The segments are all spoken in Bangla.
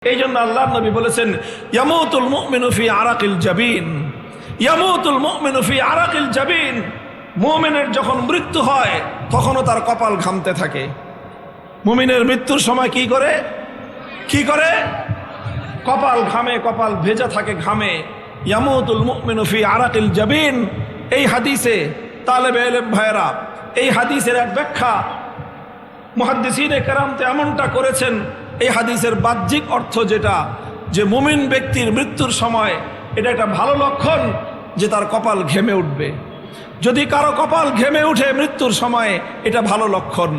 এই জন্য আল্লাহর নবী বলেছেন ইয়ামুতুল মুমিনু ফি আরাকিল জাবিন, ইয়ামুতুল মুমিনু ফি আরাকিল জাবিন। মুমিনের যখন মৃত্যু হয় তখনও তার কপাল ঘামতে থাকে। মুমিনের মৃত্যুর সময় কি করে কপাল ঘামে, কপাল ভেজা থাকে ঘামে। ইয়ামুতুল মুমিনু ফি আরাকিল জাবিন। এই হাদিসে তালেবে ইলম ভাইরা, এই হাদিসের এক ব্যাখ্যা মুহাদ্দিসিনে কেরামতে এমনটা করেছেন, এই হাদিসের বাহ্যিক অর্থ যেটা, যে মুমিন ব্যক্তির মৃত্যুর সময় এটা একটা ভালো লক্ষণ যে তার কপাল ঘেমে উঠবে। যদি কারো কপাল ঘেমে উঠে মৃত্যুর সময়, এটা ভালো লক্ষণ।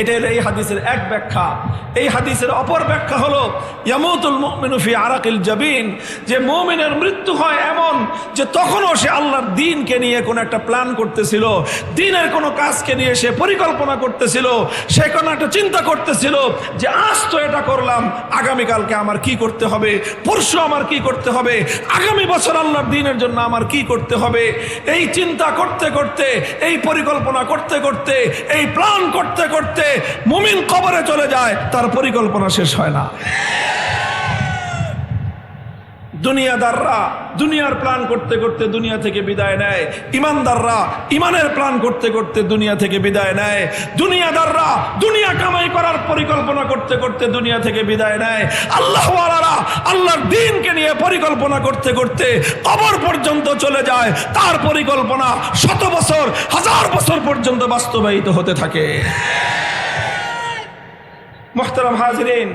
এটা হলো এই হাদিসের এক ব্যাখ্যা। এই হাদিসের অপর ব্যাখ্যা হলো ইয়ামুতুল মুমিনু ফি আরাকিল জাবিন, যে মুমিনের মৃত্যু হয় এমন যে তখনও সে আল্লাহর দ্বীনকে নিয়ে কোনো একটা প্ল্যান করতেছিল, দ্বীনের কোনো কাজকে নিয়ে সে পরিকল্পনা করতেছিল, সে কোনো একটা চিন্তা করতেছিল যে আজ তো এটা করলাম, আগামীকালকে আমার কি করতে হবে, পরশু আমার কি করতে হবে, আগামী বছর আল্লাহর দ্বীনের জন্য আমার কি করতে হবে। এই চিন্তা করতে করতে, এই পরিকল্পনা করতে করতে, এই প্ল্যান করতে করতে মুমিন কবরে চলে যায়, তার পরিকল্পনা শেষ হয় না। দুনিয়াদাররা দুনিয়ার প্ল্যান করতে করতে দুনিয়া থেকে বিদায় নেয়, ইমানদাররা ইমানের প্ল্যান করতে করতে দুনিয়া থেকে বিদায় নেয়। দুনিয়াদাররা দুনিয়া কামাই করার পরিকল্পনা করতে করতে দুনিয়া থেকে বিদায় নেয়। আল্লাহওয়ালারা আল্লাহর দ্বীনকে নিয়ে পরিকল্পনা করতে করতে কবর পর্যন্ত চলে যায়, তার পরিকল্পনা 100 বছর 1000 বছর পর্যন্ত বাস্তবায়িত হতে থাকে। মুহতারাম হাজিরিন,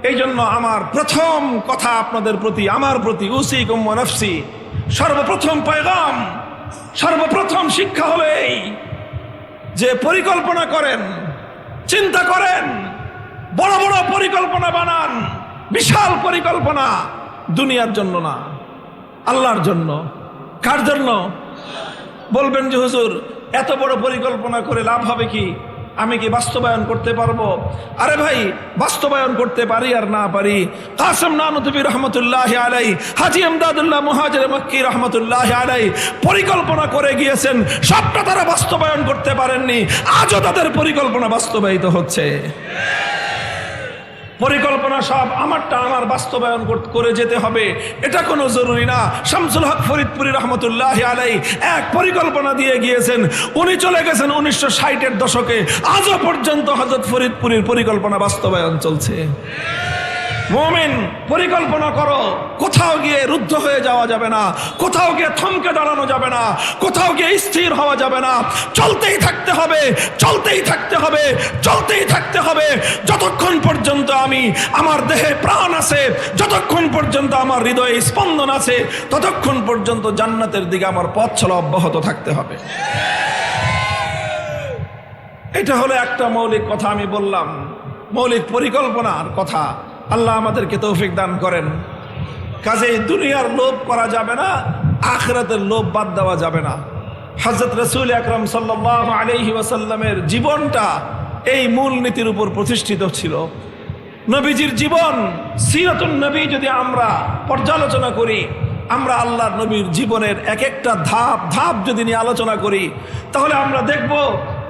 এই জন্য আমার প্রথম কথা আপনাদের প্রতি, আমার প্রতি, উসিকুম ওয়া নাফসি, সর্বপ্রথম পয়গাম, সর্বপ্রথম শিক্ষা হলো এই যে পরিকল্পনা করেন, চিন্তা করেন, বড় বড় পরিকল্পনা বানান, বিশাল পরিকল্পনা, দুনিয়ার জন্য না, আল্লাহর জন্য। কার জন্য? বলবেন যে হুজুর এত বড় পরিকল্পনা করে লাভ হবে কি, আমি কি বাস্তবায়ন করতে পারবো? আরে ভাই, বাস্তবায়ন করতে পারি আর না পারি, কাসেম নানুতুবি রহমতুল্লাহি আলাইহি, হাজী ইমদাদুল্লাহ মুহাজির মক্কি রহমতুল্লাহি আলাইহি পরিকল্পনা করে গিয়েছেন, সবটা তারা বাস্তবায়ন করতে পারেননি, আজও তাদের পরিকল্পনা বাস্তবায়িত হচ্ছে। পরিকল্পনা সব আমারটা আমার বাস্তবায়ন করে যেতে হবে এটা কোনো জরুরি না। শামসুল হক ফরিদপুরি রহমতুল্লাহি আলাইহি এক পরিকল্পনা দিয়ে গিয়েছেন, উনি চলে গেছেন 1960-এর দশকে, আজও পর্যন্ত হযরত ফরিদপুরির পরিকল্পনা বাস্তবায়ন চলছে। মুমিন পরিকল্পনা করো, কোথাও গিয়ে রুদ্ধ হয়ে যাওয়া যাবে না, কোথাও গিয়ে থমকে দাঁড়ানো যাবে না, কোথাও গিয়ে স্থির হওয়া যাবে না, চলতেই থাকতে হবে, চলতেই থাকতে হবে, চলতেই থাকতে হবে, যতক্ষণ পর্যন্ত আমার দেহে প্রাণ আছে, যতক্ষণ পর্যন্ত আমার হৃদয়ে স্পন্দন আছে, ততক্ষণ পর্যন্ত জান্নাতের দিকে আমার পথ চলা অব্যাহত থাকতে হবে। এটা হলো একটা মৌলিক কথা আমি বললাম, মৌলিক পরিকল্পনার কথা। আল্লাহ আমাদেরকে তৌফিক দান করেন। কাজেই দুনিয়ার লোভ করা যাবে না, আখিরাতের লোভ বাদ দেওয়া যাবে না। হযরত রাসূল আকরাম সাল্লাল্লাহু আলাইহি ওয়াসাল্লামের জীবনটা এই মূল নীতির উপর প্রতিষ্ঠিত ছিল। নবীজির জীবন, সিরাতুন নবী যদি আমরা পর্যালোচনা করি, আমরা আল্লাহর নবীর জীবনের এক একটা ধাপ ধাপ যদি নিয়ে আলোচনা করি, তাহলে আমরা দেখব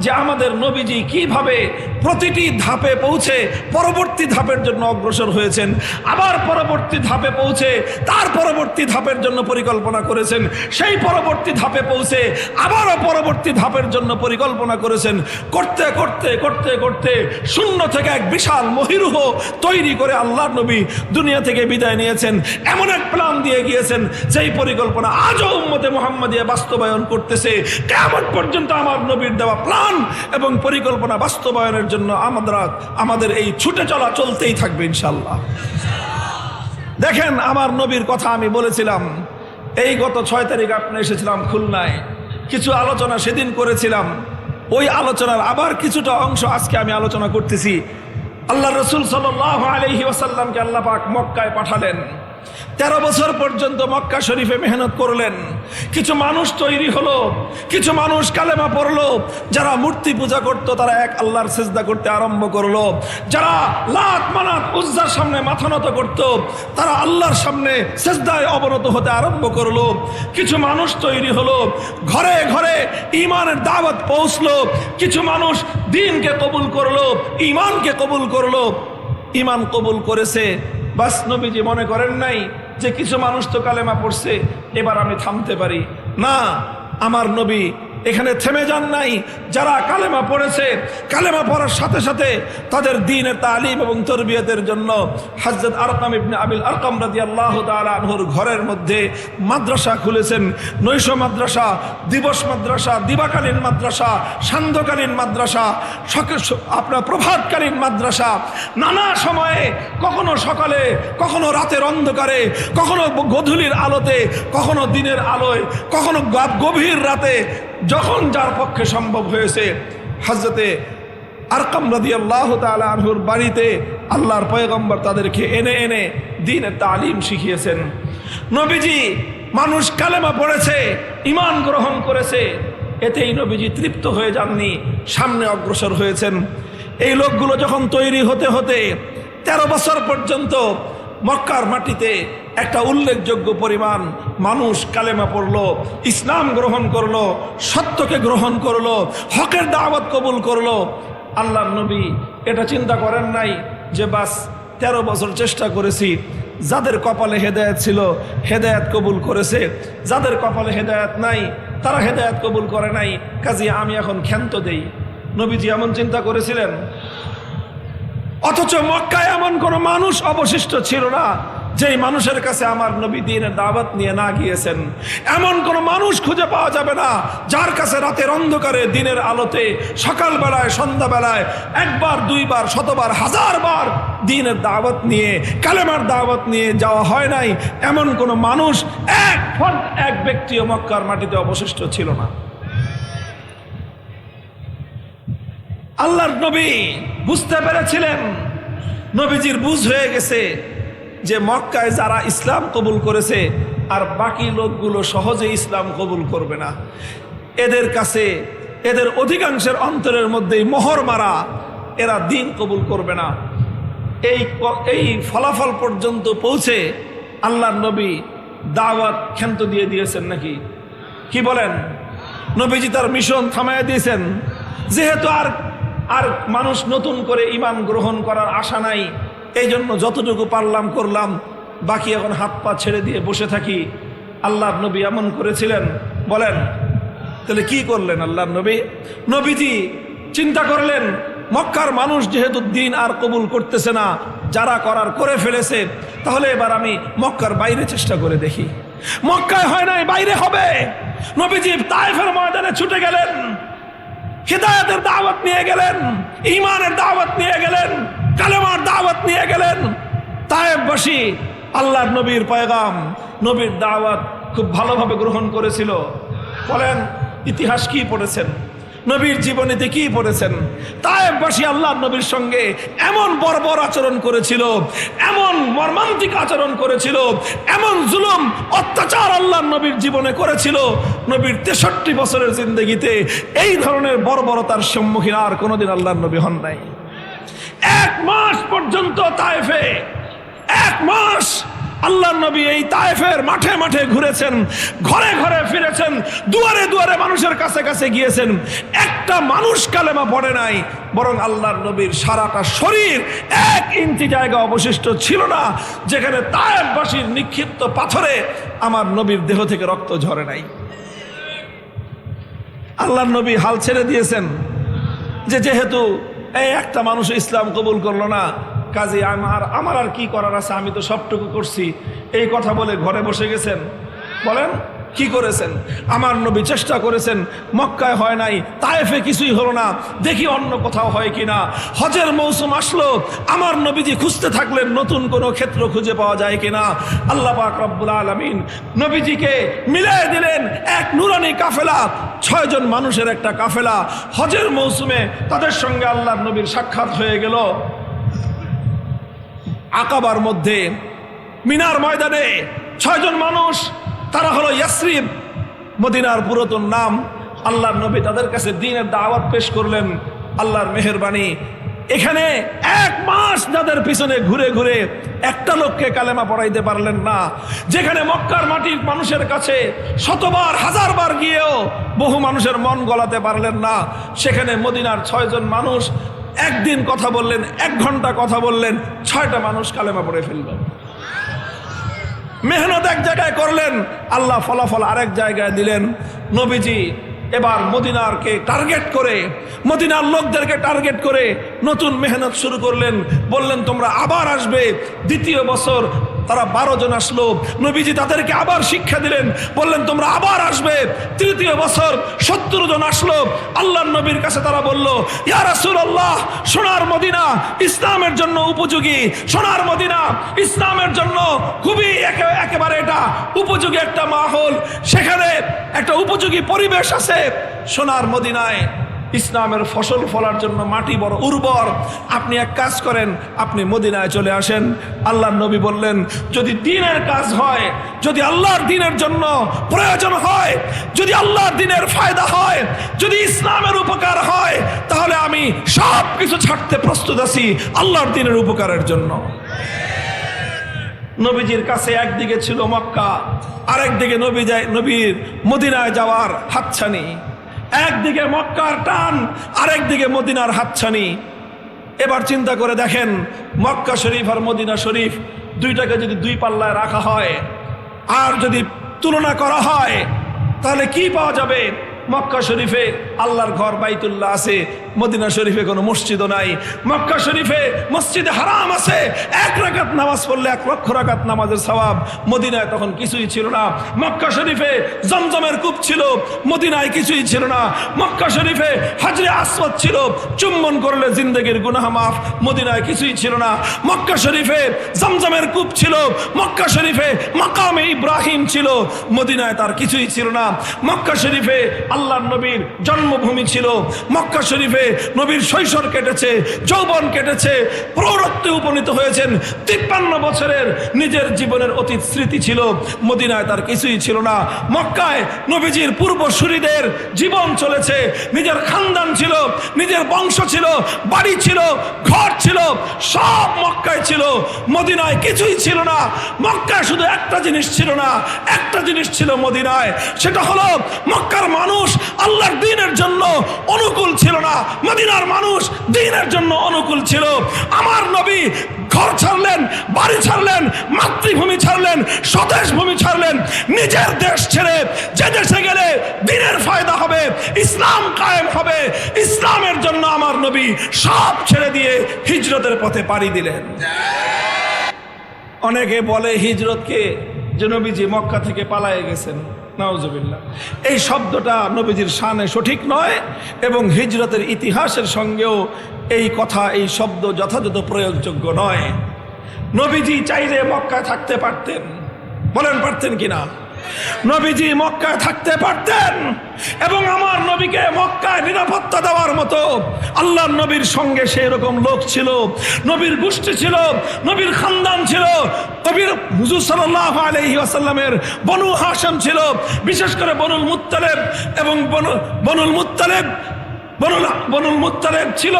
যে আমাদের নবীজি কিভাবে প্রতিটি ধাপে পৌঁছে পরবর্তী ধাপের জন্য অগ্রসর হয়েছেন, আবার পরবর্তী ধাপে পৌঁছে তার পরবর্তী ধাপের জন্য পরিকল্পনা করেছেন, সেই পরবর্তী ধাপে পৌঁছে আবারও পরবর্তী ধাপের জন্য পরিকল্পনা করেছেন। করতে করতে করতে করতে শূন্য থেকে এক বিশাল মহিরুহ তৈরি করে আল্লাহর নবী দুনিয়া থেকে বিদায় নিয়েছেন। এমন এক প্ল্যান দিয়ে গিয়েছেন যেই পরিকল্পনা আজও উম্মতে মুহাম্মাদিয়া বাস্তবায়ন করতেছে। কিয়ামত পর্যন্ত আমার নবীর দেওয়া প্ল্যান এবং পরিকল্পনা বাস্তবায়নের জন্য আমাদের এই ছুটে চলা চলতেই থাকবে ইনশাআল্লাহ। দেখেন, আমার নবীর কথা আমি বলেছিলাম, এই গত 6 তারিখ আপনি এসেছিলাম খুলনায়, কিছু আলোচনা সেদিন করেছিলাম, ওই আলোচনার আবার কিছুটা অংশ আজকে আমি আলোচনা করতেছি। আল্লাহ রাসূল সাল্লাল্লাহু আলাইহি ওয়াসাল্লামকে আল্লাহ পাক মক্কায় পাঠালেন। 13 বছর পর্যন্ত মক্কা শরীফে মেহনত করলেন। কিছু মানুষ তৈরি হলো, কিছু মানুষ কালেমা পড়লো, যারা মূর্তি পূজা করত তারা এক আল্লাহর সিজদা করতে আরম্ভ করলো, যারা লাত মানাত উজ্জার সামনে মাথা নত করত তারা আল্লাহর সামনে সিজদায় অবনত হতে আরম্ভ করলো। কিছু মানুষ তৈরি হলো, ঘরে ঘরে ঈমানের দাওয়াত পৌঁছলো, কিছু মানুষ দ্বীনকে কবুল করলো, ঈমানকে কবুল করলো। ঈমান কবুল করেছে, বাস নবীজি মনে করেন নাই যে কিছু মানুষ তো কালেমা পড়ছে, এবার আমি থামতে পারি না। আমার নবী এখানে থেমে যান নাই। যারা কালেমা পড়েছে, কালেমা পড়ার সাথে সাথে তাদের দ্বীনের তালিম এবং তরবিয়তের জন্য হযরত আরকাম ইবনে আবিল আরকাম রাদিয়াল্লাহু তাআলা আনহুর ঘরের মধ্যে মাদ্রাসা খুলেছেন। নৈশ মাদ্রাসা, দিবস মাদ্রাসা, দিবাকালীন মাদ্রাসা, সান্ধ্যকালীন মাদ্রাসা, আপনার প্রভাতকালীন মাদ্রাসা, নানা সময়ে, কখনো সকালে, কখনো রাতের অন্ধকারে, কখনো গধূলির আলোতে, কখনো দিনের আলোয়, কখনো গভীর রাতে, যখন যার পক্ষে সম্ভব হয়েছে হযরতে আরকাম রাদিয়াল্লাহু তাআলা আনহুর বাড়িতে আল্লাহর পয়গম্বর তাদেরকে এনে এনে দ্বীনের তালিম শিখিয়েছেন। নবীজি মানুষ কালেমা পড়েছে, ঈমান গ্রহণ করেছে, এতেই নবীজি তৃপ্ত হয়ে যাননি, সামনে অগ্রসর হয়েছেন। এই লোকগুলো যখন তৈরি হতে হতে 13 বছর পর্যন্ত মক্কার মাটিতে একটা উল্লেখযোগ্য পরিমাণ মানুষ কালেমা পড়লো, ইসলাম গ্রহণ করলো, সত্যকে গ্রহণ করলো, হকের দাওয়াত কবুল করলো। আল্লাহর নবী এটা চিন্তা করেন নাই যে বাস 13 বছর চেষ্টা করেছি, যাদের কপালে হেদায়েত ছিল হেদায়েত কবুল করেছে, যাদের কপালে হেদায়েত নাই তারা হেদায়েত কবুল করে নাই, কাজে আমি এখন ক্ষান্ত দেই। নবীজি এমন চিন্তা করেছিলেন? অথচ মক্কায় এমন কোনো মানুষ অবশিষ্ট ছিল না যেই মানুষের কাছে আমার নবী দ্বীনের দাওয়াত নিয়ে না গিয়েছেন। এমন কোনো মানুষ খুঁজে পাওয়া যাবে না যার কাছে রাতের অন্ধকারে, দিনের আলোতে, সকালবেলায়, সন্ধ্যাবেলায় একবার, দুইবার, শতবার, হাজারবার দ্বীনের দাওয়াত নিয়ে, কালেমার দাওয়াত নিয়ে যাওয়া হয় নাই। এমন কোনো মানুষ এক ব্যক্তিও মক্কার মাটিতে অবশিষ্ট ছিল না। আল্লাহর নবী বুঝতে পেরেছিলেন, নবীজির বুঝ হয়ে গেছে যে মক্কায় যারা ইসলাম কবুল করেছে আর বাকি লোকগুলো সহজে ইসলাম কবুল করবে না। এদের কাছে, এদের অধিকাংশের অন্তরের মধ্যেই মোহর মারা, এরা দ্বীন কবুল করবে না। এই ফলাফল পর্যন্ত পৌঁছে আল্লাহর নবী দাওয়াত ক্ষান্ত দিয়ে দিয়েছেন নাকি? কি বলেন? নবীজি তার মিশন থামাইয়া দিয়েছেন। যেহেতু আর মানুষ নতুন করে ঈমান গ্রহণ করার আশা নাই, এই জন্য যতটুকু পারলাম করলাম, বাকি এখন হাত পা ছেড়ে দিয়ে বসে থাকি। আল্লাহর নবী এমন করেছিলেন? বলেন তাহলে কি করলেন আল্লাহর নবী? নবীজি চিন্তা করলেন, মক্কার মানুষ যেহেতু দ্বীন আর কবুল করতেছে না, যারা করার করে ফেলেছে, তাহলে এবার আমি মক্কার বাইরে চেষ্টা করে দেখি। মক্কায় হয় নাই, বাইরে হবে। নবীজি তায়েফের ময়দানে ছুটে গেলেন, হিদায়াতের দাওয়াত নিয়ে গেলেন, ঈমানের দাওয়াত নিয়ে গেলেন, কালেমার দাওয়াত নিয়ে গেলেন। তায়েফবাসী আল্লাহর নবীর পয়গাম, নবীর দাওয়াত খুব ভালোভাবে গ্রহণ করেছিল। বলেন ইতিহাস কি পড়েছেন, নবীর জীবনীতে কি পড়েছেন? তায়েফবাসী আল্লাহর নবীর সঙ্গে এমন বর্বর আচরণ করেছিল, এমন মর্মান্তিক আচরণ করেছিল, এমন জুলুম অত্যাচার আল্লাহর নবীর জীবনে করেছিল। নবীর 63 বছরের জিন্দেগিতে এই ধরনের বর্বরতার সম্মুখীন আর কোনোদিন আল্লাহর নবী হন নাই। 1 মাস পর্যন্ত তায়েফে, 1 মাস আল্লাহর নবী এই তায়েফের মাঠে মাঠে ঘুরেছেন, ঘরে ঘরে ফিরেছেন, দুয়ারে দুয়ারে মানুষের কাছে কাছে গিয়েছেন। একটা মানুষ কালেমা পড়ে নাই, বরং আল্লাহর নবীর সারাটা শরীর 1 ইঞ্চি জায়গা অবশিষ্ট ছিল না যেখানে তায়েফবাসীর নিক্ষিপ্ত পাথরে আমার নবীর দেহ থেকে রক্ত ঝরে নাই। আল্লাহর নবী হাল ছেড়ে দিয়েছেন যে যেহেতু এই একটা মানুষ ইসলাম কবুল করলো না, কাজে আমার আর কি করার আছে, আমি তো সবটুকু করছি। এই কথা বলে ঘরে বসে গেছেন। বলেন কি করেছেন? আমার নবী চেষ্টা করেছেন, মক্কায় হয় নাই, তায়েফে কিছুই হলো না, দেখি অন্য কোথাও হয় কিনা। হজের মৌসুম আসলো, আমার নবীজি খুঁজতে থাকলেন নতুন কোনো ক্ষেত্র খুঁজে পাওয়া যায় কিনা। আল্লাহ পাক রব্বুল আলামিন নবীজিকে মিলিয়ে দিলেন এক নুরানি কাফেলা, 6 জন মানুষের একটা কাফেলা। হজের মৌসুমে তাদের সঙ্গে আল্লাহর নবীর সাক্ষাৎ হয়ে গেল আকাবার মধ্যে, মিনার ময়দানে। 6 জন মানুষ, তারা হলো ইয়াসরিব, মদিনার পুরাতন নাম। আল্লাহর নবী তাদের কাছে দ্বীনের দাওয়াত পেশ করলেন। আল্লাহর মেহেরবানি, এখানে 1 মাস যাদের পিছনে ঘুরে ঘুরে একটা লোককে কালেমা পড়াইতে পারলেন না, যেখানে মক্কার মাটির মানুষের কাছে শতবার, হাজারবার গিয়েও বহু মানুষের মন গলাতে পারলেন না, সেখানে মদিনার 6 জন মানুষ একদিন কথা বললেন, 1 ঘন্টা কথা বললেন, 6টা মানুষ কালেমা পড়ে ফেলল। মেহনত এক জায়গায় করলেন, আল্লাহ ফলাফল আরেক জায়গায় দিলেন। নবীজি এবার মদিনারকে টার্গেট করে, মদিনার লোকদেরকে টার্গেট করে নতুন মেহনত শুরু করলেন। বললেন তোমরা আবার আসবে। 2য় বছর তারা 12 জন আসলো। নবীজি তাদেরকে আবার শিক্ষা দিলেন, বললেন তোমরা আবার আসবে। 3য় বছর 70 জন আসলো। আল্লাহর নবীর কাছে তারা বলল, ইয়া রাসূলুল্লাহ, সোনার মদিনা ইসলামের জন্য উপযোগী, সোনার মদিনা ইসলামের জন্য খুবই একেবারে এটা উপযোগী একটা মাহল, সেখানে একটা উপযোগী পরিবেশ আছে। সোনার মদিনায় ইসলামের ফসল ফলার জন্য মাটি বড় উর্বর। আপনি এক কাজ করেন, আপনি মদিনায় চলে আসেন। আল্লাহর নবী বললেন, যদি দ্বীনের কাজ হয়, যদি আল্লাহর দ্বীনের জন্য প্রয়োজন হয়, যদি আল্লাহর দ্বীনের ফায়দা হয়, যদি ইসলামের উপকার হয়, তাহলে আমি সব কিছু ছাড়তে প্রস্তুত আছি আল্লাহর দ্বীনের উপকারের জন্য। নবীজির কাছে একদিকে ছিল মক্কা, আরেকদিকে নবীর মদিনায় যাওয়ার হাতছানি। একদিকে মক্কার টান, আরেকদিকে মদিনার হাতছানি। এবার চিন্তা করে দেখেন, মক্কা শরীফ আর মদিনা শরীফ দুইটাকে যদি 2 পাল্লায় রাখা হয় আর যদি তুলনা করা হয়, তাহলে কি পাওয়া যাবে? মক্কা শরীফে আল্লাহর ঘর বাইতুল্লাহ আছে, মদিনা শরীফে কোনো মসজিদও নাই। মক্কা শরীফে মসজিদে হারাম আছে, 1 রাকাত নামাজ পড়লে 1 লক্ষ রাকাত নামাজের সওয়াব। মদিনায় তখন কিছুই ছিল না। মক্কা শরীফে জমজমের কূপ ছিল, মদিনায় কিছুই ছিল না। মক্কা শরীফে হাজরে আসওয়াদ ছিল, চুম্বন করলে জিন্দেগির গুনাহ মাফ, মদিনায় কিছুই ছিল না। মক্কা শরীফে জমজমের কূপ ছিল, মক্কা শরীফে মাকামে ইব্রাহিম ছিল, মদিনায় তার কিছুই ছিল না। মক্কা শরীফে আল্লাহর নবীর জন্মভূমি ছিল, মক্কা শরীফে নবীর শৈশব কেটেছে, যৌবন কেটেছে, প্রৌঢ়ত্বে উপনীত হয়েছেন। 53 বছরের নিজের জীবনের অতীত স্মৃতি ছিল, মদিনায় তার কিছুই ছিল না। মক্কায় নবীজির পূর্বসূরীদের জীবন চলেছে, নিজের খানদান ছিল, নিজের বংশ ছিল, বাড়ি ছিল, ঘর ছিল, সব মক্কায় ছিল। মদিনায় কিছুই ছিল না। মক্কায় শুধু একটা জিনিস ছিল না, একটা জিনিস ছিল মদিনায়, সেটা হলো মক্কার মানুষ আল্লাহর দ্বীনের জন্য অনুকূল ছিল না, মদিনার মানুষ দ্বীনের জন্য অনুকূল ছিল। আমার নবী ঘর ছাড়লেন, বাড়ি ছাড়লেন, মাতৃভূমি ছাড়লেন, স্বদেশ ভূমি ছাড়লেন, নিজের দেশ ছেড়ে যে দেশে গেলে দ্বীনের ফায়দা হবে, ইসলাম কায়েম হবে, ইসলামের জন্য আমার নবী সব ছেড়ে দিয়ে হিজরতের পথে পাড়ি দিলেন। অনেকে বলে হিজরতকে যে নবীজি মক্কা থেকে পালায়ে গেছেন, নাউজুবিল্লাহ। এই শব্দটা নবীজির শানে সঠিক নয় এবং হিজরতের ইতিহাসের সঙ্গেও এই কথা, এই শব্দ যথাযথ প্রয়োগযোগ্য নয়। নবীজি চাইলে মক্কায় থাকতে পারতেন, বলেন পারতেন কিনা? নবীজি মক্কায় থাকতে পারতেন এবং আমার নবীকে মক্কায় নিরাপত্তা দেওয়ার মতো আল্লাহর নবীর সঙ্গে সেই রকম লোক ছিল, নবীর গোষ্ঠী ছিল, নবীর খানদান ছিল। নবীর হুজুর সাল্লাল্লাহু আলাইহি ওয়াসাল্লামের বনু হাশিম ছিল, বিশেষ করে বনুল মুত্তালিব এবং বনুল মুত্তালিব ছিল,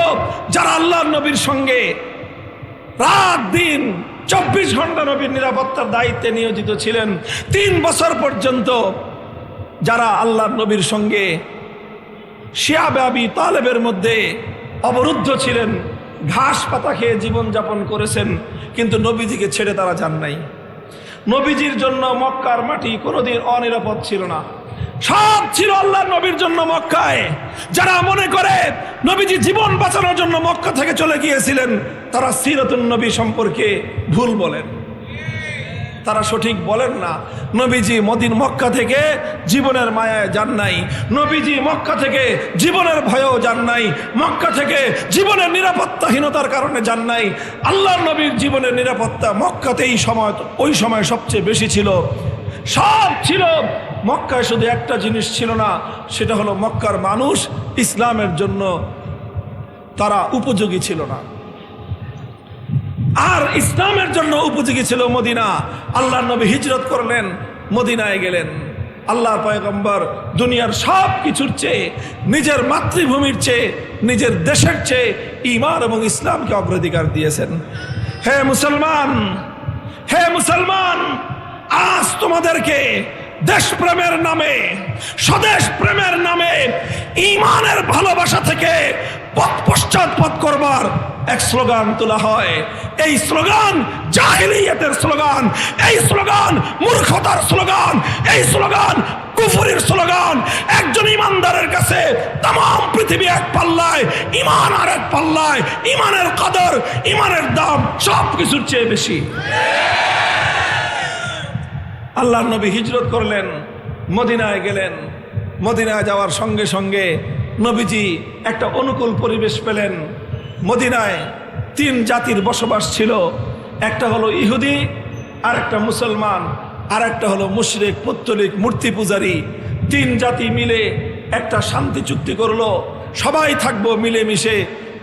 যারা আল্লাহর নবীর সঙ্গে রাত দিন 24 ঘন্টা নবীর নিরাপত্তার দায়িত্বে নিয়োজিত ছিলেন। 3 বছর পর্যন্ত যারা আল্লাহর নবীর সঙ্গে শিয়াবে আবি তালেবের মধ্যে অবরুদ্ধ ছিলেন, ঘাস পাতা খেয়ে জীবনযাপন করেছেন, কিন্তু নবীজিকে ছেড়ে তারা যান নাই। নবীজির জন্য মক্কার মাটি কোনোদিন অনিরাপদ ছিল না, সব ছিল আল্লাহর নবীর জন্য মক্কায়। যারা মনে করে নবীজি জীবন বাঁচানোর জন্য মক্কা থেকে চলে গিয়েছিলেন, তারা সিরাতুন নবী সম্পর্কে ভুল বলেন, তারা সঠিক বলেন না। নবীজি মক্কা থেকে জীবনের মায়ায় যান নাই, নবীজি মক্কা থেকে জীবনের ভয়েও যান নাই, মক্কা থেকে জীবনের নিরাপত্তাহীনতার কারণে যান নাই। আল্লাহর নবীর জীবনের নিরাপত্তা মক্কাতেই ওই সময় সবচেয়ে বেশি ছিল, সব ছিল। মক্কায় শুধু একটা জিনিস ছিল না, সেটা হলো মক্কার মানুষ ইসলামের জন্য তারা উপযোগী ছিল না, আর ইসলামের জন্য উপযোগী ছিল মদিনা। আল্লাহর নবী হিজরত করলেন, মদিনায় গেলেন। আল্লাহর পয়গম্বর দুনিয়ার সব কিছুর চেয়ে, নিজের মাতৃভূমির চেয়ে, নিজের দেশের চেয়ে ঈমান এবং ইসলামকে অগ্রাধিকার দিয়েছেন। হে মুসলমান, হে মুসলমান, আজ তোমাদেরকে দেশপ্রেমের নামে, স্বদেশ প্রেমের নামে, ঈমানের ভালোবাসা থেকে পথ পশ্চাৎপদ করবার এক স্লোগান তোলা হয়। এই স্লোগান জাহেলিয়াতের স্লোগান, এই স্লোগান মূর্খতার স্লোগান, এই স্লোগান কুফরের স্লোগান। একজন ইমানদারের কাছে তাম পৃথিবী এক পাল্লায়, ইমান আর এক পাল্লায়। ইমানের কদর, ইমানের দাম সব কিছুর চেয়ে বেশি। আল্লাহর নবী হিজরত করলেন, মদিনায় গেলেন। মদিনায় যাওয়ার সঙ্গে সঙ্গে নবীজি একটা অনুকূল পরিবেশ পেলেন। মদিনায় 3 জাতির বসবাস ছিল। একটা হলো ইহুদি, আর একটা মুসলমান, আর একটা হলো মুশরিক, পৌত্তলিক, মূর্তি পূজারী। 3 জাতি মিলে একটা শান্তি চুক্তি করলো, সবাই থাকবো মিলেমিশে,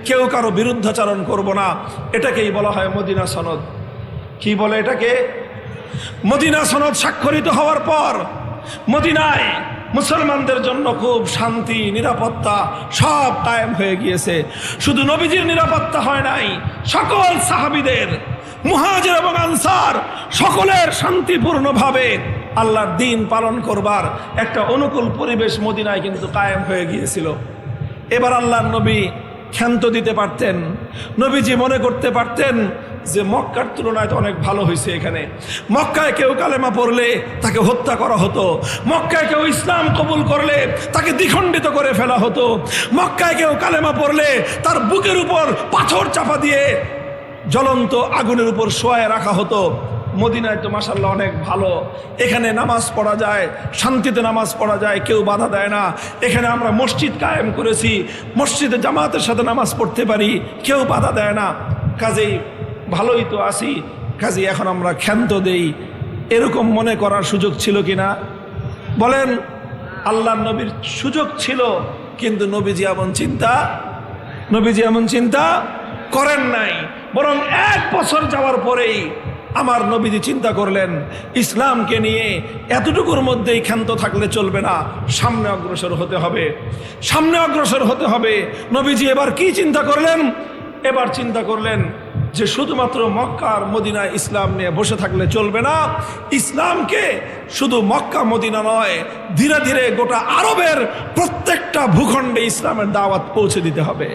কেউ কারো বিরুদ্ধাচরণ করব না। এটাকেই বলা হয় মদিনা সনদ। কি বলে এটাকে? মদিনা সনদ স্বাক্ষরিত হওয়ার পর মদিনায় মুসলমানদের জন্য খুব শান্তি, নিরাপত্তা সব কায়েম হয়ে গিয়েছে। শুধু নবীজির নিরাপত্তা হয় নাই, সকল সাহাবীদের, মুহাজির এবং আনসার সকলের শান্তিপূর্ণভাবে আল্লাহর দ্বীন পালন করবার একটা অনুকূল পরিবেশ মদিনায় কিন্তু কায়েম হয়ে গিয়েছিল। এবার আল্লাহর নবী ক্ষান্ত দিতে পারতেন। নবীজি মনে করতে পারতেন যে মক্কার তুলনায় তো অনেক ভালো হয়েছে। এখানে মক্কায় কেউ কালেমা পড়লে তাকে হত্যা করা হতো, মক্কায় কেউ ইসলাম কবুল করলে তাকে দ্বিখণ্ডিত করে ফেলা হতো, মক্কায় কেউ কালেমা পড়লে তার বুকের উপর পাথর চাপা দিয়ে জ্বলন্ত আগুনের উপর শোয়ায় রাখা হতো। মদিনায় তো মাশাআল্লাহ অনেক ভালো, এখানে নামাজ পড়া যায়, শান্তিতে নামাজ পড়া যায়, কেউ বাধা দেয় না। এখানে আমরা মসজিদ কায়েম করেছি, মসজিদে জামাতের সাথে নামাজ পড়তে পারি, কেউ বাধা দেয় না। কাজেই ভালোই তো আছি, কাজেই এখন আমরা ক্ষান্ত দেই, এরকম মনে করার সুযোগ ছিল কিনা বলেন? আল্লাহর নবীর সুযোগ ছিল, কিন্তু নবীজি এমন চিন্তা করেন নাই। বরং 1 বছর যাওয়ার পরেই আমার নবীজি চিন্তা করলেন, ইসলামকে নিয়ে এতটুকুর মধ্যেই ক্ষান্ত থাকলে চলবে না, সামনে অগ্রসর হতে হবে। নবীজি এবার কি চিন্তা করলেন? এবার চিন্তা করলেন যে শুধুমাত্র মক্কা আর মদিনায় ইসলাম নিয়ে বসে থাকলে চলবে না, ইসলামকে শুধু মক্কা মদিনা নয়, ধীরে ধীরে গোটা আরবের প্রত্যেকটা ভূখণ্ডে ইসলামের দাওয়াত পৌঁছে দিতে হবে।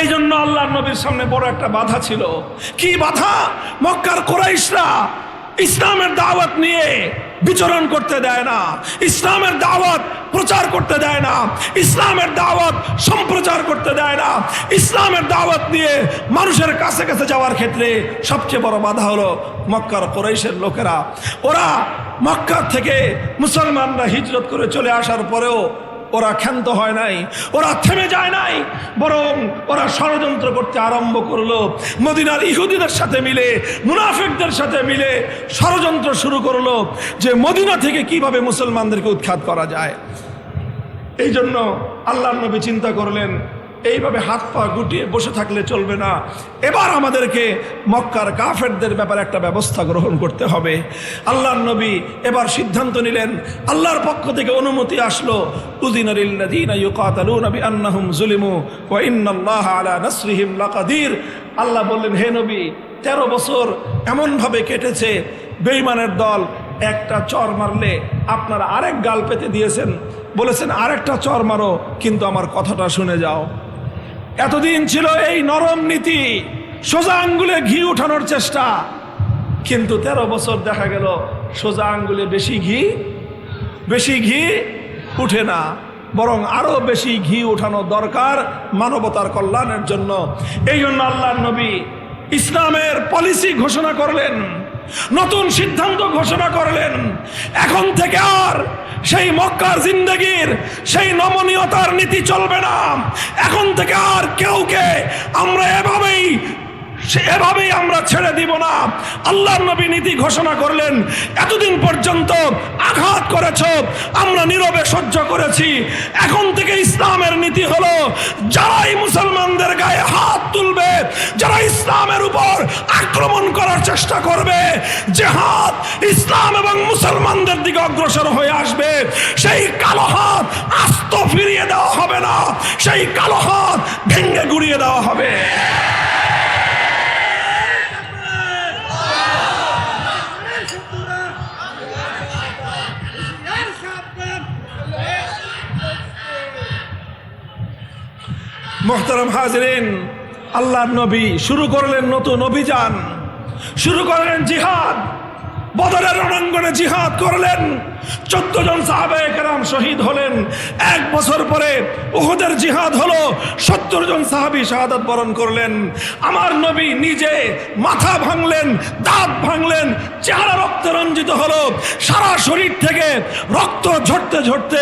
এই জন্য আল্লাহর নবীর সামনে বড় একটা বাধা ছিল। কি বাধা? মক্কার কুরাইশরা ইসলামের দাওয়াত নিয়ে বিচরণ করতে দেয় না, ইসলামের দাওয়াত প্রচার করতে দেয় না, ইসলামের দাওয়াত সম্প্রচার করতে দেয় না। ইসলামের দাওয়াত নিয়ে মানুষের কাছে কাছে যাওয়ার ক্ষেত্রে সবচেয়ে বড় বাধা হলো মক্কার কুরাইশের লোকেরা। ওরা মক্কা থেকে মুসলমানরা হিজরত করে চলে আসার পরেও ওরা ক্ষান্ত হয় নাই, ওরা থেমে যায় নাই, বরং ওরা ষড়যন্ত্র করতে আরম্ভ করলো। মদিনার ইহুদিদের সাথে মিলে, মুনাফিকদের সাথে মিলে ষড়যন্ত্র শুরু করলো যে মদিনা থেকে কিভাবে মুসলমানদেরকে উৎখাত করা যায়। এই জন্য আল্লাহর নবী চিন্তা করলেন, এইভাবে হাত পা গুটিয়ে বসে থাকলে চলবে না, এবার আমাদেরকে মক্কার কাফেরদের ব্যাপারে একটা ব্যবস্থা গ্রহণ করতে হবে। আল্লাহর নবী এবার সিদ্ধান্ত নিলেন, আল্লাহর পক্ষ থেকে অনুমতি আসলো, উযিনা লিল্লাযীনা ইউকাতালুনা বিআন্নাহুম যুলিমু ওয়া ইন্নাল্লাহা আলা নাসরিহিম লাকাদির। আল্লাহ বললেন, হে নবী, 13 বছর এমনভাবে কেটেছে, বেঈমানের দল একটা চর মারলে আপনারা আরেক গাল পেতে দিয়েছেন, বলেছেন আরেকটা চর মারো, কিন্তু আমার কথাটা শুনে যাও। এতদিন ছিল এই নরম নীতি, সোজা আঙ্গুলে ঘি উঠানোর চেষ্টা, কিন্তু 13 বছর দেখা গেল সোজা আঙ্গুলে বেশি ঘি উঠে না, বরং আরো বেশি ঘি উঠানো দরকার মানবতার কল্যাণের জন্য। এই জন্য আল্লাহর নবী ইসলামের পলিসি ঘোষণা করলেন, নতুন সিদ্ধান্ত ঘোষণা করলেন। এখন থেকে আর সেই মক্কার জিন্দেগির সেই নমনীয়তার নীতি চলবে না। এখন থেকে আর কেউকে আমরা এভাবেই আমরা ছেড়ে দিব না। আল্লাহর নবী নীতি ঘোষণা করলেন, এতদিন পর্যন্ত আঘাত করেছ, আমরা নীরবে সহ্য করেছি। এখন থেকে ইসলামের নীতি হলো, যারাই মুসলমানদের গায়ে হাত তুলবে, যারা ইসলামের উপর আক্রমণ করার চেষ্টা করবে, যে হাত ইসলাম এবং মুসলমানদের দিকে অগ্রসর হয়ে আসবে, সেই কালো হাত আস্ত ফিরিয়ে দেওয়া হবে না, সেই কালো হাত ভেঙে গুড়িয়ে দেওয়া হবে। মুহতারাম হাজরিন, আল্লাহর নবী শুরু করলেন নতুন অভিযান, শুরু করলেন জিহাদ। বদরের রণাঙ্গনে জিহাদ করলেন, 14 জন সাহাবায়ে কেরাম শহীদ হলেন। 1 বছর পরে উহুদের জিহাদ হলো, 70 জন সাহাবী শাহাদাত বরণ করলেন। আমার নবী নিজে মাথা ভাঙলেন, দাঁত ভাঙলেন, চেহারা রক্তে রঞ্জিত হলো, সারা শরীর থেকে রক্ত ঝরতে ঝরতে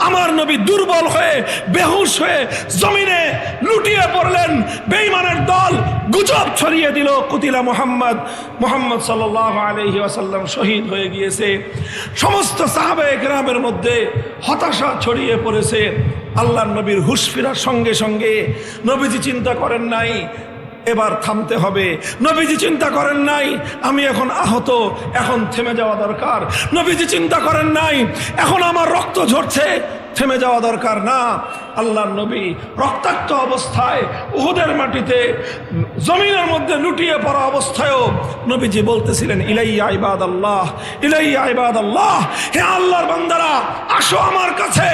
আমার নবী দুর্বল হয়ে বেহুশ হয়ে জমিনে লুটিয়ে পড়লেন। বেঈমানের দল গুজব ছড়িয়ে দিল, কুতিলা মুহাম্মদ সাল্লাল্লাহু আলাইহি ওয়াসাল্লাম শহীদ হয়ে গিয়েছে। সমস্ত সাহাবায়ে কেরামের মধ্যে হতাশা ছড়িয়ে পড়েছে। আল্লাহর নবীর হুঁশ ফেরার সঙ্গে সঙ্গে নবীজি চিন্তা করেন নাই এবার থামতে হবে। নবীজি চিন্তা করেন নাই আমি এখন আহত, এখন থেমে যাওয়া দরকার। নবীজি চিন্তা করেন নাই এখন আমার রক্ত ঝরছে, থেমে যাওয়া দরকার না। আল্লাহর নবী রক্তাক্ত অবস্থায় উহুদের মাটিতে জমিনের মধ্যে লুটিয়ে পড়া অবস্থায়ও নবীজি বলতেছিলেন, ইলাইয়া ইবাদাল্লাহ, ইলাইয়া ইবাদাল্লাহ, হে আল্লাহর বান্দারা আসো আমার কাছে,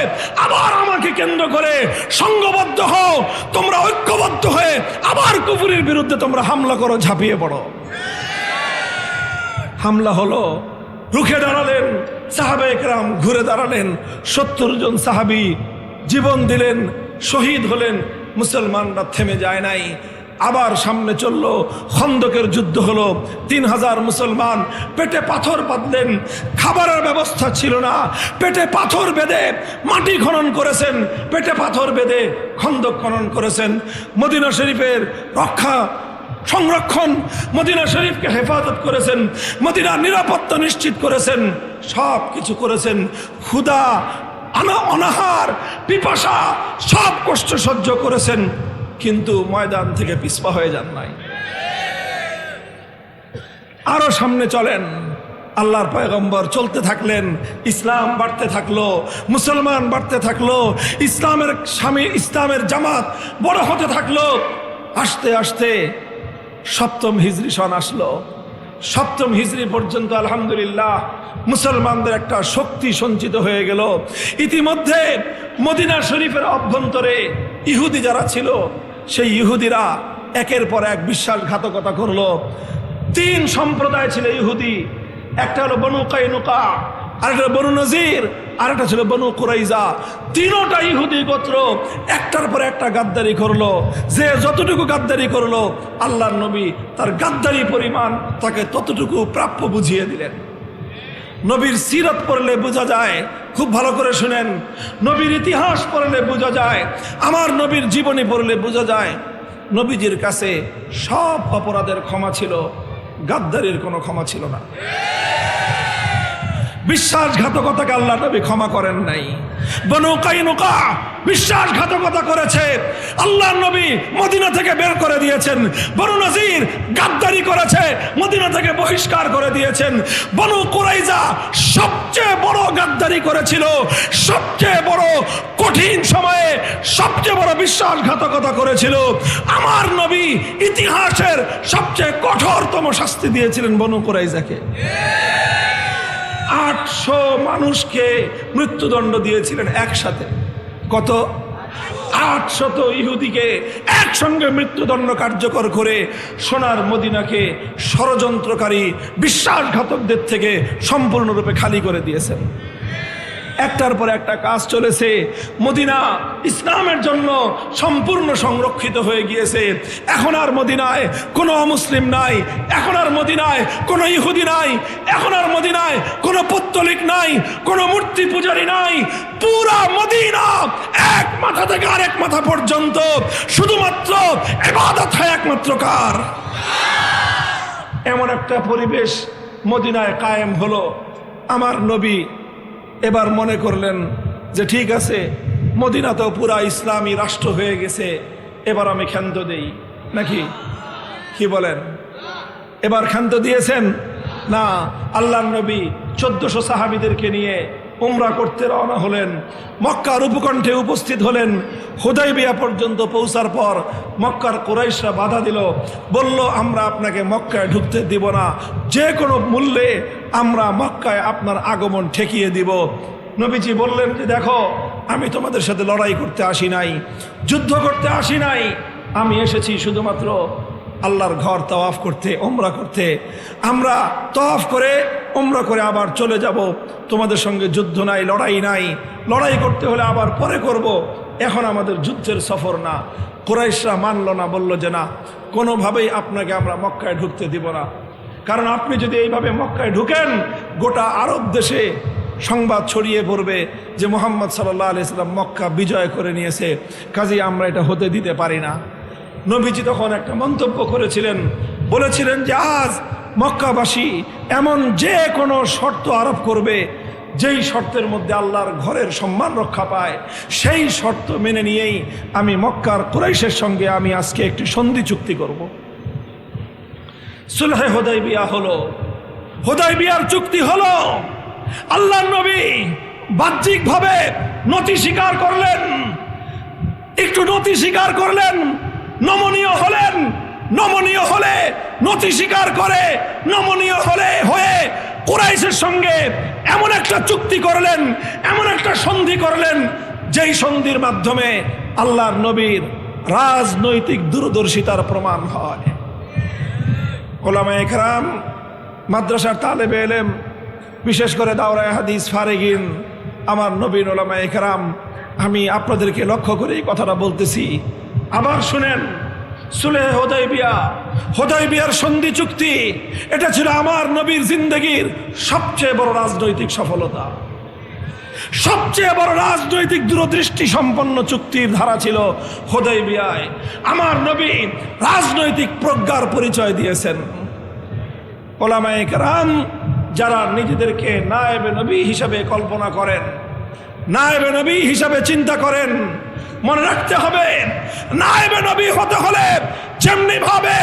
আবার আমাকে কেন্দ্র করে সংঘবদ্ধ হও, তোমরা ঐক্যবদ্ধ হয়ে আবার কুফরের বিরুদ্ধে তোমরা হামলা করো, ঝাঁপিয়ে পড়ো। হামলা হলো, রুখে দাঁড়ালেন সাহাবায়ে কেরাম, ঘুরে দাঁড়ালেন। 70 জন সাহাবী জীবন দিলেন, শহীদ হলেন। মুসলমানরা থেমে যায় নাই, আবার সামনে চলল। খন্দকের যুদ্ধ হলো, 3000 মুসলমান পেটে পাথর বাঁধলেন। খাবারের ব্যবস্থা ছিল না, পেটে পাথর বেঁধে মাটি খনন করেছেন, পেটে পাথর বেঁধে খন্দক খনন করেছেন। মদিনা শরীফের রক্ষা সংরক্ষণ, মদিনা শরীফকে হেফাজত করেছেন, মদিনার নিরাপত্তা নিশ্চিত করেছেন, সব কিছু করেছেন। ক্ষুধা, অনাহার, পিপাসা, সব কষ্ট সহ্য করেছেন, কিন্তু ময়দান থেকে পিছপা হয়ে যান নাই। আরো সামনে চলেন। আল্লাহর পয়গম্বর চলতে থাকলেন, ইসলাম বাড়তে থাকলো, মুসলমান বাড়তে থাকলো, ইসলামের জামাত বড় হতে থাকলো। আস্তে আস্তে 7ম হিজরি সন আসলো। 7ম হিজরি পর্যন্ত আলহামদুলিল্লাহ মুসলমানদের একটা শক্তি সঞ্চিত হয়ে গেল। ইতিমধ্যে মদিনা শরীফের অভ্যন্তরে ইহুদি যারা ছিল, সেই ইহুদিরা একের পর এক বিশ্বাসঘাতকতা করলো। 3 সম্প্রদায় ছিল ইহুদি, একটা হলো বনু কাইনুকা, আরেকটা বনু নজির, আরেকটা ছিল বনু কুরাইজা। 3টা ইহুদি গোত্র একটার পর একটা গাদ্দারি করলো। যে যতটুকু গাদ্দারি করলো আল্লাহর নবী তার গাদ্দারি পরিমাণ তাকে ততটুকু প্রাপ্য বুঝিয়ে দিলেন। নবীর সিরাত পড়লে বোঝা যায়, খুব ভালো করে শুনেন, নবীর ইতিহাস পড়লে বোঝা যায়, আমার নবীর জীবনী পড়লে বোঝা যায়, নবীজির কাছে সব অপরাধের ক্ষমা ছিল, গাদ্দারির কোনো ক্ষমা ছিল না। বিশ্বাসঘাতকতাকে আল্লাহ নবী ক্ষমা করেন নাই। বনু কাইনুকা বিশ্বাসঘাতকতা করেছে, আল্লাহর নবী মদিনা থেকে বের করে দিয়েছেন। বনু নজির গাদ্দারি করেছে, মদিনা থেকে বহিষ্কার করে দিয়েছেন। বনু কুরাইজা সবচেয়ে বড় গাদ্দারি করেছিল, সবচেয়ে বড় কঠিন সময়ে সবচেয়ে বড় বিশ্বাসঘাতকতা করেছিল। আমার নবী ইতিহাসের সবচেয়ে কঠোরতম শাস্তি দিয়েছিলেন বনু কুরাইজাকে। 800 মানুষকে মৃত্যুদণ্ড দিয়েছিলেন একসাথে। কত? 800 ইহুদিকে একসঙ্গে মৃত্যুদণ্ড কার্যকর করে সোনার মদিনাকে ষড়যন্ত্রকারী বিশ্বাসঘাতকদের থেকে সম্পূর্ণরূপে খালি করে দিয়েছেন। একটার পর একটা কাজ চলেছে। মদিনা ইসলামের জন্য সম্পূর্ণ সংরক্ষিত হয়ে গিয়েছে। এখন আর মদিনায় কোনো অমুসলিম নাই, এখন আর মদিনায় কোনো ইহুদি নাই, এখন আর মদিনায় কোনো পৌত্তলিক নাই, কোনো মূর্তি পূজারী নাই। পুরা মদিনা এক মাথা থেকে আরেক মাথা পর্যন্ত শুধুমাত্র ইবাদত হয় একমাত্র কার? এমন একটা পরিবেশ মদিনায় কায়েম হলো। আমার নবী এবার মনে করলেন যে ঠিক আছে, মদিনা তো পুরা ইসলামী রাষ্ট্র হয়ে গেছে, এবার আমি ক্ষান্ত দেই নাকি, কি বলেন? এবার ক্ষান্ত দিয়েছেন না। আল্লাহর নবী 1400 সাহাবীদেরকে নিয়ে উমরা করতে রওনা হলেন। মক্কার উপকণ্ঠে উপস্থিত হলেন। হুদাইবিয়া পর্যন্ত পৌঁছার পর মক্কার কুরাইশরা বাধা দিল, বলল আমরা আপনাকে মক্কায় ঢুকতে দিব না, যে কোনো মূল্যে আমরা মক্কায় আপনার আগমন ঠেকিয়ে দিব। নবীজি বললেন যে দেখো, আমি তোমাদের সাথে লড়াই করতে আসি নাই, যুদ্ধ করতে আসি নাই। আমি এসেছি শুধুমাত্র আল্লাহর ঘর তাওয়াফ করতে, ওমরা করতে। আমরা তাওয়াফ করে ওমরা করে আবার চলে যাব। তোমাদের সঙ্গে যুদ্ধ নাই, লড়াই নাই। লড়াই করতে হলে আবার পরে করব, এখন আমাদের যুদ্ধের সফর না। কুরাইশরা মানল না, বলল যে না, কোনোভাবেই আপনাকে আমরা মক্কায় ঢুকতে দিব না। কারণ আপনি যদি এইভাবে মক্কায় ঢুকেন, গোটা আরব দেশে সংবাদ ছড়িয়ে পড়বে যে মুহাম্মদ সাল্লাল্লাহু আলাইহি সাল্লাম মক্কা বিজয় করে নিয়েছে, কাজেই আমরা এটা হতে দিতে পারি না। নবীজি তখন একটা মন্তব্য করেছিলেন, বলেছিলেন যে আজ মক্কাবাসী এমন যে কোনো শর্ত আরোপ করবে, যেই শর্তের মধ্যে আল্লাহর ঘরের সম্মান রক্ষা পায়, সেই শর্ত মেনে নিয়েই আমি মক্কার কুরাইশের সঙ্গে আমি আজকে একটি সন্ধি চুক্তি করব। সুলহে হুদাইবিয়া হলো, হুদাইবিয়ার চুক্তি হলো। আল্লাহর নবী বাহ্যিকভাবে নতি স্বীকার করলেন, একটু নতি স্বীকার করলেন, নমনীয় হলেন। নমনীয় হলে নতি স্বীকার করে, নমনীয় হলে হয়ে কুরাইশের সঙ্গে এমন একটা চুক্তি করলেন, এমন একটা সন্ধি করলেন, যেই সন্ধির মাধ্যমে আল্লাহর নবীর রাজনৈতিক দূরদর্শিতার প্রমাণ হয়। উলামায়ে কেরাম, মাদ্রাসার তালেবে ইলম, বিশেষ করে দাওরায়ে হাদিস ফারিগিন, আমার নবীন উলামায়ে কেরাম, আমি আপনাদেরকে লক্ষ্য করে এই কথাটা বলতেছি। আবার শুনেন, সুলহে হুদাইবিয়া, হুদাইবিয়ার সন্ধি চুক্তি, এটা ছিল আমার নবীর জিন্দেগির সবচেয়ে বড় রাজনৈতিক সফলতা, সবচেয়ে বড় রাজনৈতিক দূরদৃষ্টি সম্পন্ন চুক্তির ধারা ছিল হুদাইবিয়ায়। আমার নবী রাজনৈতিক প্রজ্ঞার পরিচয় দিয়েছেন। উলামায়ে কেরাম যারা নিজেদেরকে নায়েবে নবী হিসাবে কল্পনা করেন, নায়েবে নবী হিসাবে চিন্তা করেন, মনে রাখতে হবে, নায়েবে নবী হতে হলে যেমনি ভাবে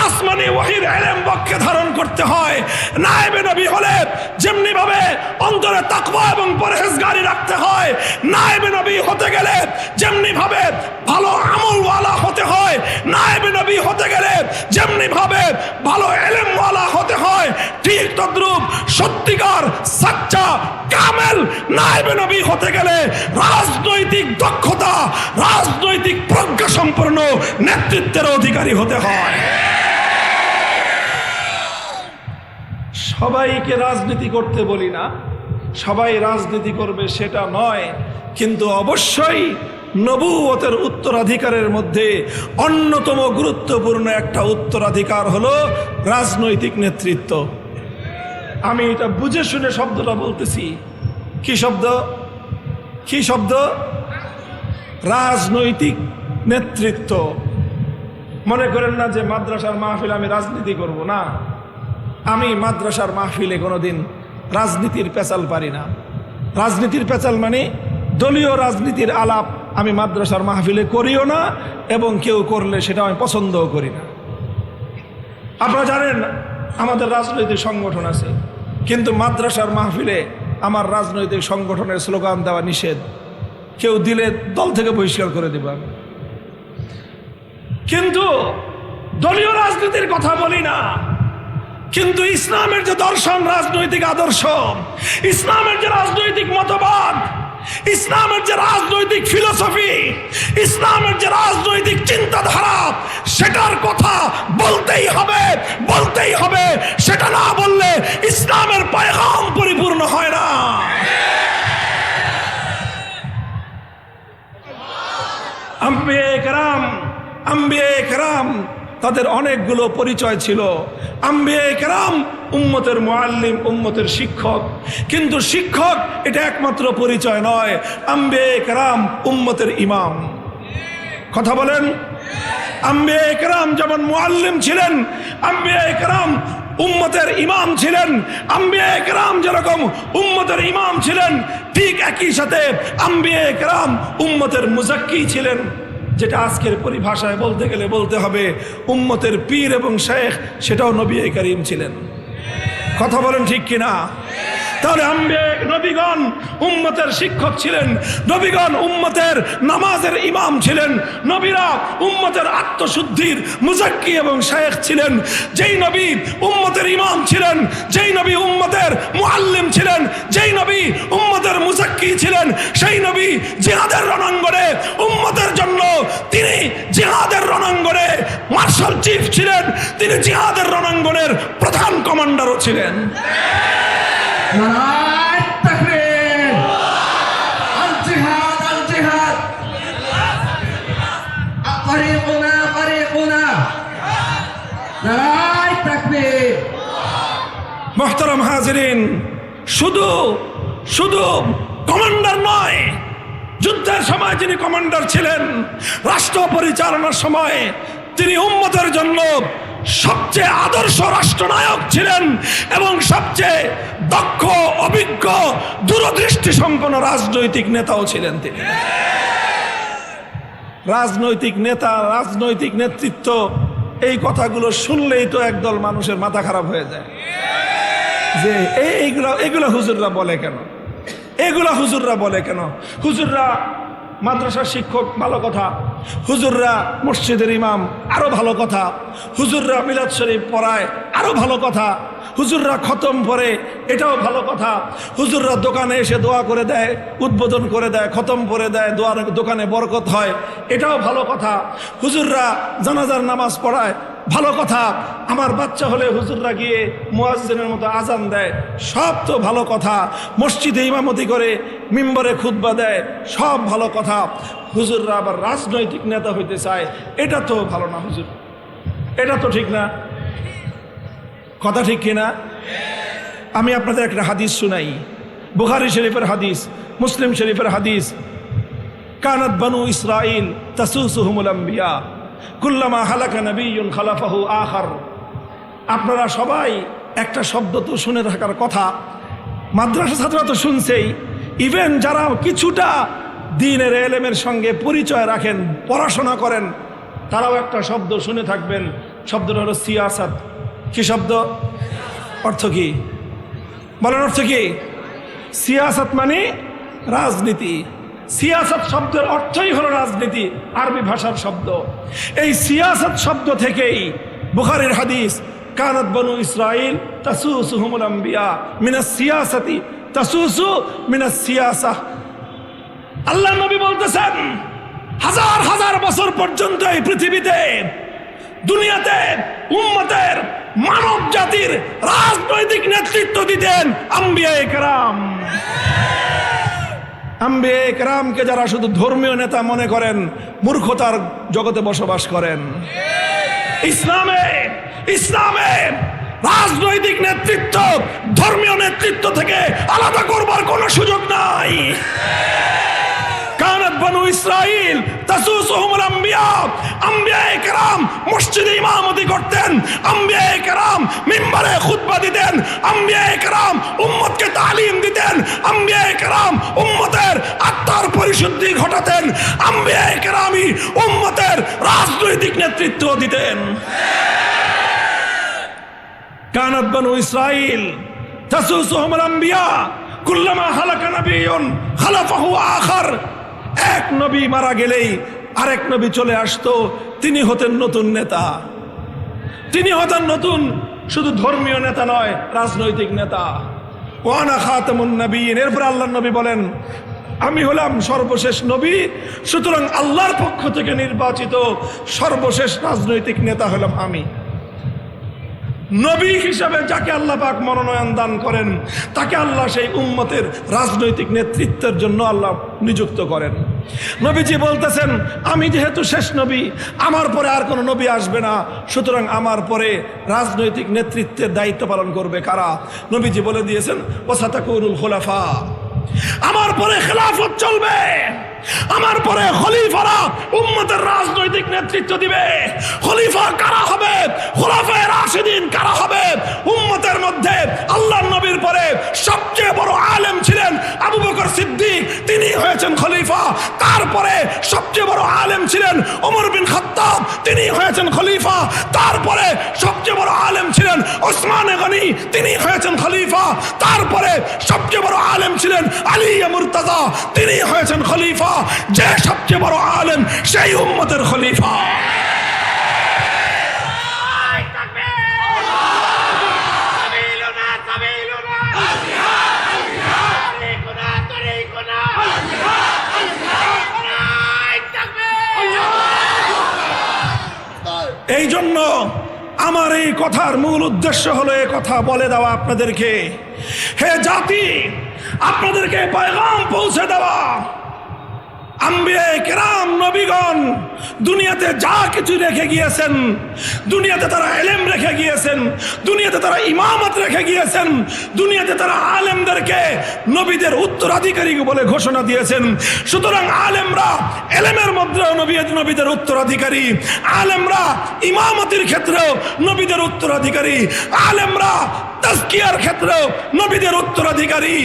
আসমানি ওহীর ইলম বক্ষে ধারণ করতে হয়, নায়েবে নবী হলে যেমনি ভাবে অন্তরে তাকওয়া এবং পরহেজগারি রাখতে হয়, নায়েবে নবী হতে গেলে যেমনি ভাবে ভালো আমলওয়ালা হতে হয়, নায়েবে নবী হতে গেলে যেমনি ভাবে ভালো ইলমওয়ালা হতে হয়, ঠিক তদ্রূপ সত্যিকার সাচ্চা কামেল নায়েবে নবী হতে গেলে রাজনৈতিক দক্ষতা, রাজনৈতিক প্রজ্ঞা সম্পন্ন নেতৃত্বের অধিকারী হতে হয়। সবাইকে রাজনীতি করতে বলি না, সবাই রাজনীতি করবে সেটা নয়, কিন্তু অবশ্যই নবুয়তের উত্তরাধিকারের মধ্যে অন্যতম গুরুত্বপূর্ণ একটা উত্তরাধিকার হলো রাজনৈতিক নেতৃত্ব। আমি এটা বুঝে শুনে শব্দটা বলতেছি। কি শব্দ? কি শব্দ? রাজনৈতিক নেতৃত্ব। মনে করেন না যে মাদ্রাসার মাহফিলে আমি রাজনীতি করব, না, আমি মাদ্রাসার মাহফিলে কোনোদিন রাজনীতির পেঁচাল পারি না। রাজনীতির পেঁচাল মানে দলীয় রাজনীতির আলাপ আমি মাদ্রাসার মাহফিলে করিও না, এবং কেউ করলে সেটা আমি পছন্দও করি না। আপনারা জানেন আমাদের রাজনৈতিক সংগঠন আছে, কিন্তু মাদ্রাসার মাহফিলে আমার রাজনৈতিক সংগঠনের স্লোগান দেওয়া নিষেধ। কেউ দিলে দল থেকে বহিষ্কার করে দেব। কিন্তু দলীয় রাজনীতির কথা বলি না, কিন্তু ইসলামের যে দর্শন, রাজনৈতিক আদর্শ, ইসলামের যে রাজনৈতিক মতবাদ, ইসলামের যে রাজনৈতিক ফিলোসফি, ইসলামের যে রাজনৈতিক চিন্তাধারা, সেটার কথা বলতেই হবে, বলতেই হবে। সেটা না বললে ইসলামের পয়গাম পরিপূর্ণ হয় না। আম্বিয়ায়ে কেরাম তাদের অনেকগুলো পরিচয় ছিল। আম্বিয়ায়ে কেরাম উম্মতের মুআল্লিম, উম্মতের শিক্ষক। কিন্তু শিক্ষক এটা একমাত্র পরিচয় নয়, আম্বিয়ায়ে কেরাম উম্মতের ইমাম। কথা বলেন। আম্বিয়ায়ে কেরাম যেমন মুআল্লিম ছিলেন, আম্বিয়ায়ে কেরাম উম্মতের ইমাম ছিলেন। আম্বিয়ায়ে কেরাম যেরকম উম্মতের ইমাম ছিলেন, ঠিক একই সাথে আম্বিয়ায়ে কেরাম উম্মতের মুজাক্কি ছিলেন, যেটা আজকের পরিভাষায় বলতে গেলে বলতে হবে উম্মতের পীর এবং শেখ, সেটাও নবী করিম ছিলেন। কথা বলেন ঠিক কিনা? তাহলে নবীগণ উম্মতের শিক্ষক ছিলেন, নবীগণ উম্মতের নামাজের ইমাম ছিলেন, নবীরা উম্মতের আত্মশুদ্ধির মুজাক্কি এবং শেখ ছিলেন। যেই নবী উম্মতের ইমাম ছিলেন, যেই নবী উম্মতের মুআল্লিম ছিলেন, যেই নবী উম্মতের মুজাক্কি ছিলেন, সেই নবী জিহাদের রণাঙ্গনে উম্মতের জন্য তিনি জিহাদের রণাঙ্গনে মার্শাল চিফ ছিলেন, তিনি জিহাদের রণাঙ্গনের প্রধান কমান্ডারও ছিলেন। নারায়ে তাকবীর, আল জিহাদ আল জিহাদ, তারিকুনা তারিকুনা, নারায়ে তাকবীর। মুহতারাম হাজিরিন, শুধু শুধু কমান্ডার নয়, যুদ্ধের সময় যিনি কমান্ডার ছিলেন, রাষ্ট্র পরিচালনার সময় তিনি উম্মতের জন্য সবচেয়ে আদর্শ রাষ্ট্রনায়ক ছিলেন এবং সবচেয়ে দক্ষ, অভিজ্ঞ, দূরদৃষ্টি সম্পন্ন রাজনৈতিক নেতাও ছিলেন তিনি। রাজনৈতিক নেতা, রাজনৈতিক নেতৃত্ব, এই কথাগুলো শুনলেই তো একদল মানুষের মাথা খারাপ হয়ে যায় যে এগুলা হুজুররা বলে কেন, এগুলা হুজুররা বলে কেন। হুজুররা মাদ্রাসার শিক্ষক, ভালো কথা। হুজুররা মসজিদের ইমাম, আরো ভালো কথা। হুজুররা মিলাদ শরীফ পড়ায়, আরো ভালো কথা। হুজুররা খতম পড়ে, এটাও ভালো কথা। হুজুররা দোকানে এসে দোয়া করে দেয়, উদ্বোধন করে দেয়, খতম করে দেয়, দোকানে বরকত হয়, এটাও ভালো কথা। হুজুররা জানাজার নামাজ পড়ায়, ভালো কথা। আমার বাচ্চা হলে হুজুররা গিয়ে মুয়াজ্জিনের মতো আজান দেয়, সব তো ভালো কথা। মসজিদে ইমামতি করে মিম্বরে খুতবা দেয়, সব ভালো কথা। হুজুররা আবার রাজনৈতিক নেতা হইতে চায়, এটা তো ভালো না হুজুর, এটা তো ঠিক না। কথা ঠিক কিনা? আমি আপনাদের একটা হাদিস শুনাই, বুখারী শরীফের হাদিস, মুসলিম শরীফের হাদিস। কানাত বানু ইসরাইল তাসুসুহুমুল আম্বিয়া কুল্লামা হালাকা নাবিয়্যুন খালাফাহু আখার। আপনারা সবাই একটা শব্দ তো শুনে থাকার কথা, মাদ্রাসা ছাত্ররা তো শুনছেই, ইভেন যারা কিছুটা দ্বীনের ইলমের সঙ্গে পরিচয় রাখেন, পড়াশোনা করেন, তারাও একটা শব্দ শুনে থাকবেন। শব্দটা হলো সিয়াসাত। কি শব্দ? অর্থ কি বলেন? অর্থ কি? সিয়াসাত মানে রাজনীতি। সিয়াসাত শব্দের অর্থই হলো রাজনীতি, আরবি ভাষার শব্দ। এই সিয়াসাত শব্দ থেকেই বুখারীর হাদিস, কানাত বানু ইসরাইল তাসুসুহুমুল আম্বিয়া মিনাস সিয়াসাতি তাসুসু মিনাস সিয়াসাহ। আল্লাহ নবী বলতেছেন, হাজার হাজার বছর পর্যন্ত এই পৃথিবীতে, দুনিয়াতে উম্মতের, মানব জাতির রাজনৈতিক নেতৃত্ব দিতেন আম্বিয়ায়ে কেরাম। আম্বিয়ায়ে কেরামকে যারা শুধু ধর্মীয় নেতা মনে করেন, মূর্খতার জগতে বসবাস করেন। ইসলামে রাজনৈতিক নেতৃত্ব ধর্মীয় নেতৃত্ব থেকে আলাদা করবার কোনো সুযোগ নাই। কানাত বানু ইসরাইল তাসুসুহুমুল আম্বিয়া, আম্বিয়ায়ে কেরাম মসজিদে ইমামতি করতেন, আম্বিয়ায়ে কেরাম মিম্বরে খুতবা দিতেন, আম্বিয়ায়ে কেরাম উম্মতকে তালিম দিতেন, আম্বিয়ায়ে কেরাম উম্মতের আত্মার পরিশুদ্ধি ঘটাতেন, আম্বিয়ায়ে কেরামই উম্মতের রাজনৈতিক নেতৃত্ব দিতেন। কানাত বানু ইসরাইল তাসুসুহুমুল আম্বিয়া কুল্লামা হালাকা নাবিয়্যুন খালাফাহু আখার। এক নবী মারা গেলেই আরেক নবী চলে আসতো, তিনি হতেন নতুন নেতা, তিনি হতেন নতুন, শুধু ধর্মীয় নেতা নয়, রাজনৈতিক নেতা। ওয়ানা খাতামুন নবিয়্যিন। এরপর আল্লাহর নবী বলেন, আমি হলাম সর্বশেষ নবী, সুতরাং আল্লাহর পক্ষ থেকে নির্বাচিত সর্বশেষ রাজনৈতিক নেতা হলাম আমি। নবী হিসাবে যাকে আল্লাহ পাক মনোনয়ন দান করেন, তাকে আল্লাহ সেই উম্মতের রাজনৈতিক নেতৃত্বের জন্য আল্লাহ নিযুক্ত করেন। নবীজি বলতেছেন, আমি যেহেতু শেষ নবী, আমার পরে আর কোনো নবী আসবে না, সুতরাং আমার পরে রাজনৈতিক নেতৃত্বের দায়িত্ব পালন করবে কারা? নবীজি বলে দিয়েছেন, ওয়াসাতাকুনুল খুলাফা, আমার পরে খেলাফত চলবে, আমার পরে খলিফারা উম্মতের রাজনৈতিক নেতৃত্ব দিবে। খলিফা কারা হবে? খুলাফায়ে রাশিদিন কারা হবে? উম্মতের মধ্যে আল্লাহর নবীর পরে সবচেয়ে বড় আলেম ছিলেন আবু বকর সিদ্দিক, তিনি হয়েছেন খলিফা। তারপরে সবচেয়ে বড় আলেম ছিলেন ওমর বিন খাত্তাব, তিনি হয়েছেন খলিফা। তারপরে সবচেয়ে বড় আলেম ছিলেন ওসমান গনি, তিনি হয়েছেন খলিফা। তারপরে সবচেয়ে বড় আলেম ছিলেন আলী মুর্তজা, তিনি হয়েছেন খলিফা। যে সবচেয়ে বড় আলেম সেই উম্মতের খলিফা। এই জন্য আমার এই কথার মূল উদ্দেশ্য হলো এই কথা বলে দেওয়া আপনাদেরকে, হে জাতি, আপনাদেরকে পয়গাম পৌঁছে দেওয়া। আম্বিয়া কেরাম নবীগণ দুনিয়াতে যা কিছু রেখে গিয়েছেন, দুনিয়াতে তারা ইলম রেখে গিয়েছেন, দুনিয়াতে তারা ইমামত রেখে গিয়েছেন, দুনিয়াতে তারা আলেমদেরকে নবীদের উত্তরাধিকারী বলে ঘোষণা দিয়েছেন। সুতরাং আলেমরা ইলমের মধ্যেও নবীদের উত্তরাধিকারী, আলেমরা ইমামতির ক্ষেত্রেও নবীদের উত্তরাধিকারী, আলেমরা তাজকিয়ার ক্ষেত্রেও নবীদের উত্তরাধিকারী।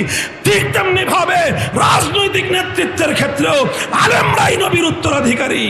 ঠিক তেমনি ভাবে রাজনৈতিক নেতৃত্বের ক্ষেত্রেও আলেমরাই নবীর উত্তরাধিকারী।